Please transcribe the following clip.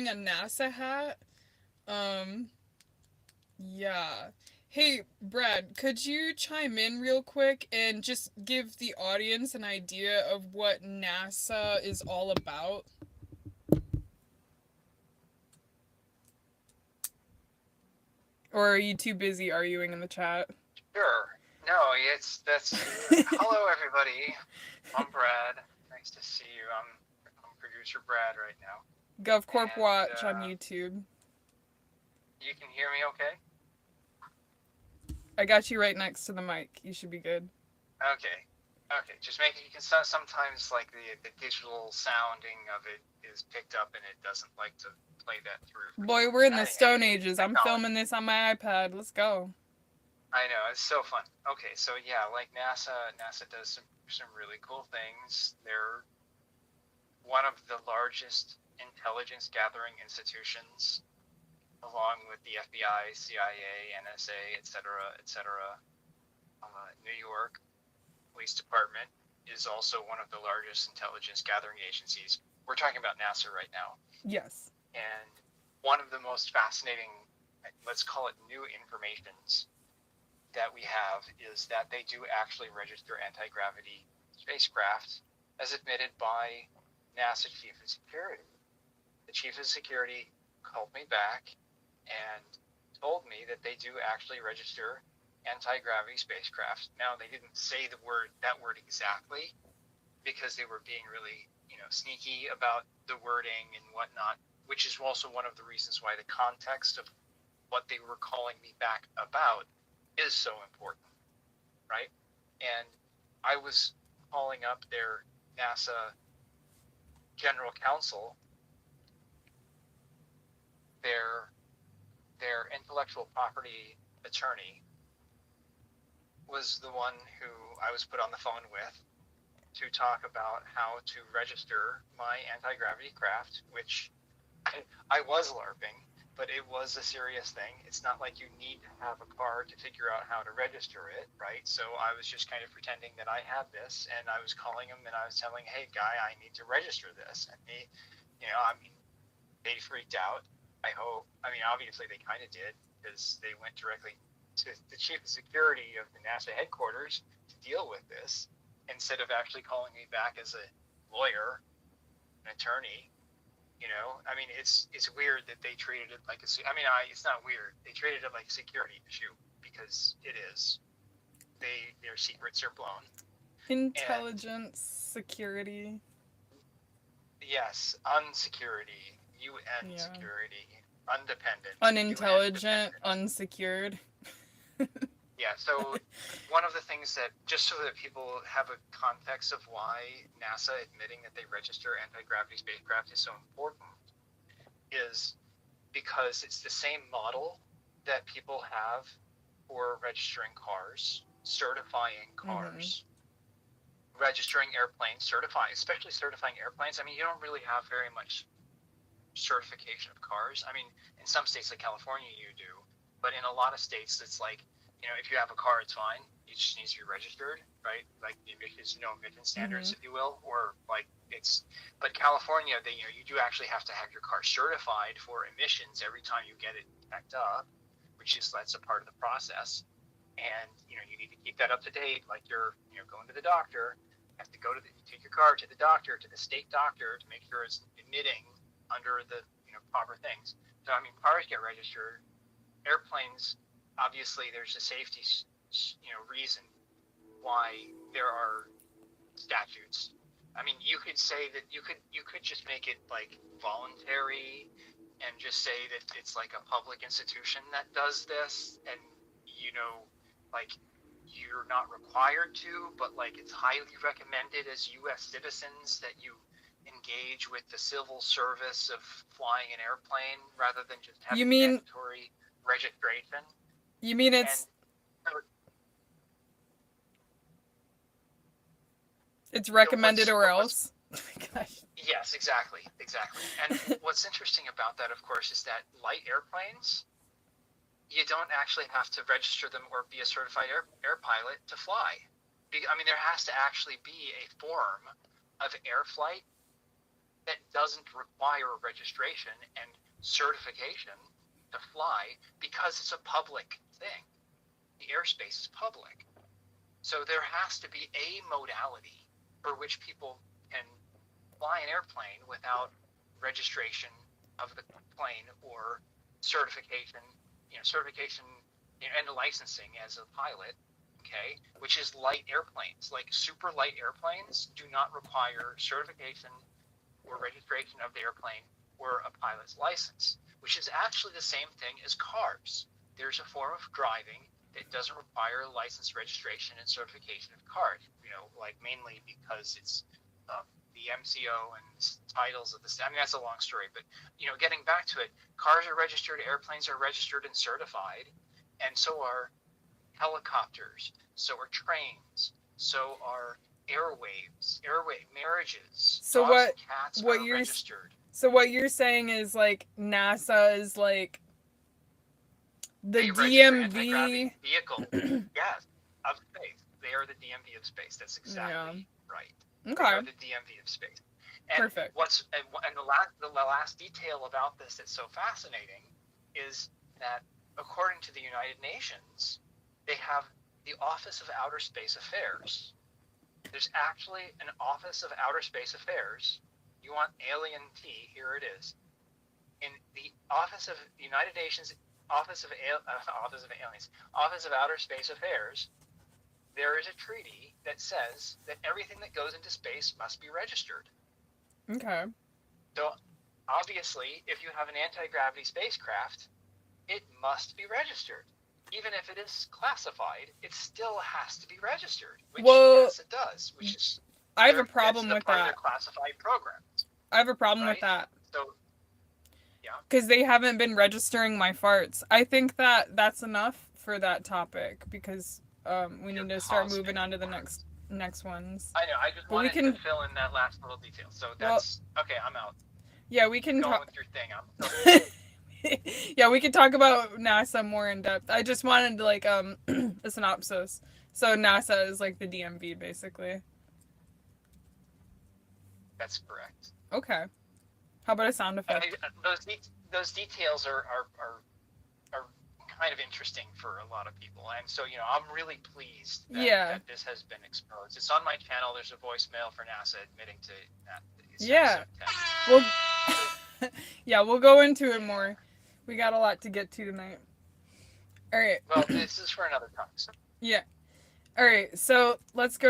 wearing a NASA hat. Um, yeah. Hey, Brad, could you chime in real quick and just give the audience an idea of what NASA is all about? Or are you too busy arguing in the chat? Sure. No, hello everybody. I'm Brad. Nice to see you. I'm producer Brad right now. GovCorp And Watch on YouTube. you can hear me okay? I got you right next to the mic. You should be good. Okay. Okay. Just making you can sometimes like the digital sounding of it is picked up and it doesn't like to play that through for some Boy, we're in reason. the Stone It's Ages. I'm filming technology. this on my iPad. Let's go. I know, it's so fun. Okay, so yeah, like NASA does some really cool things. They're one of the largest intelligence gathering institutions, along with the FBI, CIA, NSA, et cetera. New York Police Department is also one of the largest intelligence gathering agencies. We're talking about NASA right now. Yes. And one of the most fascinating, let's call it new informations that we have is that they do actually register anti-gravity spacecraft as admitted by NASA Chief of Security. The Chief of Security called me back and told me that they do actually register anti-gravity spacecraft. Now, they didn't say that word exactly because they were being really, sneaky about the wording and whatnot, which is also one of the reasons why the context of what they were calling me back about is so important, right? And I was calling up their NASA general counsel, their intellectual property attorney was the one who I was put on the phone with to talk about how to register my anti-gravity craft, which I was LARPing, but it was a serious thing. It's not like you need to have a car to figure out how to register it, right? So I was just kind of pretending that I had this, and I was calling him and I was telling, hey, guy, I need to register this. And they freaked out. Obviously they kind of did because they went directly to the chief of security of the NASA headquarters to deal with this instead of actually calling me back as a lawyer, an attorney. It's weird that they treated it like it's not weird. They treated it like a security issue because it is. Their secrets are blown. And Intelligence, security. yes, unsecurity, UN Yeah. security, undependent, UN Unintelligent, dependent. unsecured. Yeah, so one of the things that, just so that people have a context of why NASA admitting that they register anti-gravity spacecraft is so important, is because it's the same model that people have for registering cars, certifying cars, registering airplanes, especially certifying airplanes. You don't really have very much certification of cars. In some states like California, you do, but in a lot of states, it's like, if you have a car, it's fine. It just needs to be registered, right? Like the emissions, emission standards, if you will, but California, you do actually have to have your car certified for emissions every time you get it checked up, that's a part of the process. And, you need to keep that up to date. Like you're going to the doctor, you have to take your car to the doctor, to the state doctor to make sure it's emitting under the proper things. So cars get registered. Airplanes, obviously, there's a safety reason why there are statutes. You could say that you could just make it like voluntary and just say that it's like a public institution that does this, and like you're not required to, but like it's highly recommended as U.S. citizens that you engage with the civil service of flying an airplane rather than just You having mean mandatory registration. you mean And it's recommended what's or what was else? Gosh. yes, exactly. And what's interesting about that, of course, is that light airplanes, you don't actually have to register them or be a certified air pilot to fly. There has to actually be a form of air flight that doesn't require registration and certification to fly because it's a public thing. The airspace is public. So there has to be a modality for which people can fly an airplane without registration of the plane or certification, and licensing as a pilot, okay, which is light airplanes. Like super light airplanes do not require certification or registration of the airplane or a pilot's license, which is actually the same thing as cars. There's a form of driving that doesn't require license, registration, and certification of cars, like mainly because it's the MCO and titles of this. I mean, that's a long story, but, getting back to it, cars are registered, airplanes are registered and certified, and so are helicopters, so are trains, so are marriages. So dogs and cats what are you're registered. So what you're saying is like NASA is like the They register DMV anti-gravity vehicles, yes, of space. They are the DMV of space. That's exactly right. They Okay. are the DMV of space. And Perfect. The last detail about this that's so fascinating is that according to the United Nations, they have the Office of Outer Space Affairs. There's actually an Office of Outer Space Affairs. You want alien tea? Here it is. In the Office of United Nations, Office of Outer Space Affairs, there is a treaty that says that everything that goes into space must be registered. Okay. So obviously, if you have an anti-gravity spacecraft, it must be registered. Even if it is classified, it still has to be registered. Which, yes, it does. Which is I have a problem with part that. of their classified programs. I have a problem with that. So, yeah. Because they haven't been registering my farts. I think that that's enough for that topic because we need to start moving on to the next ones. I know. I just wanted to fill in that last little detail. So that's okay. I'm out. Yeah, we can talk with your thing. Yeah, we can talk about NASA more in depth. I just wanted like a synopsis. So NASA is like the DMV basically. That's correct. Okay. How about a sound effect? Those details are kind of interesting for a lot of people, and so I'm really pleased that this has been exposed. It's on my channel. There's a voicemail for NASA admitting to that. We'll go into it more. We got a lot to get to tonight. All right. Well, this is for another time. So. Yeah. All right. So let's go to